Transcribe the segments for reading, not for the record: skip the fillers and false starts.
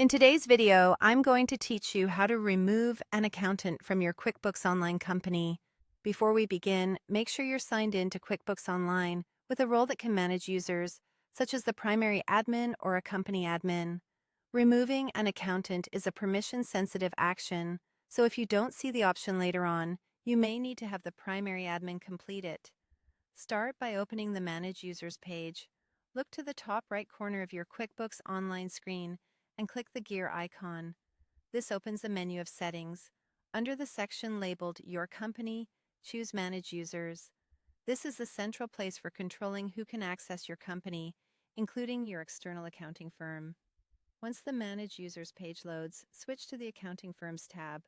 In today's video, I'm going to teach you how to remove an accountant from your QuickBooks Online company. Before we begin, make sure you're signed in to QuickBooks Online with a role that can manage users, such as the primary admin or a company admin. Removing an accountant is a permission-sensitive action, so if you don't see the option later on, you may need to have the primary admin complete it. Start by opening the Manage Users page. Look to the top right corner of your QuickBooks Online screen and click the gear icon. This opens a menu of settings. Under the section labeled Your Company, choose Manage Users. This is the central place for controlling who can access your company, including your external accounting firm. Once the Manage Users page loads, switch to the Accounting Firms tab.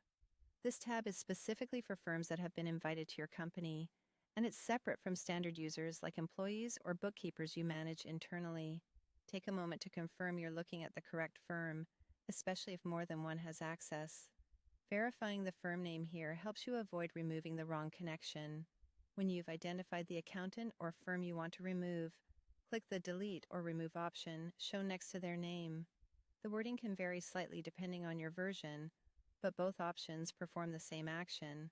This tab is specifically for firms that have been invited to your company, and it's separate from standard users like employees or bookkeepers you manage internally. Take a moment to confirm you're looking at the correct firm, especially if more than one has access. Verifying the firm name here helps you avoid removing the wrong connection. When you've identified the accountant or firm you want to remove, click the Delete or Remove option shown next to their name. The wording can vary slightly depending on your version, but both options perform the same action.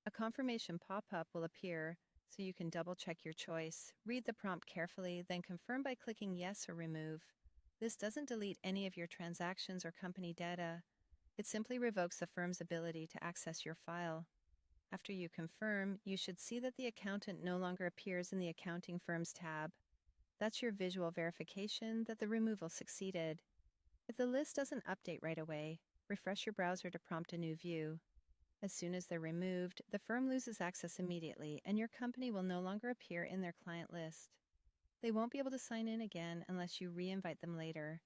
A confirmation pop-up will appear, so you can double-check your choice. Read the prompt carefully, then confirm by clicking Yes or Remove. This doesn't delete any of your transactions or company data. It simply revokes the firm's ability to access your file. After you confirm, you should see that the accountant no longer appears in the Accounting Firms tab. That's your visual verification that the removal succeeded. If the list doesn't update right away, refresh your browser to prompt a new view. As soon as they're removed, the firm loses access immediately, and your company will no longer appear in their client list. They won't be able to sign in again unless you re-invite them later.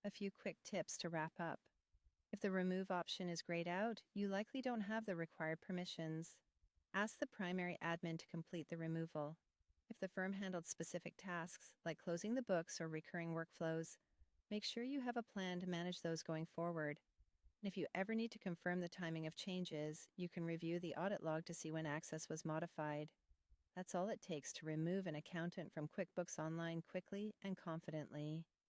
A few quick tips to wrap up. If the remove option is grayed out, you likely don't have the required permissions. Ask the primary admin to complete the removal. If the firm handled specific tasks, like closing the books or recurring workflows, make sure you have a plan to manage those going forward. And if you ever need to confirm the timing of changes, you can review the audit log to see when access was modified. That's all it takes to remove an accountant from QuickBooks Online quickly and confidently.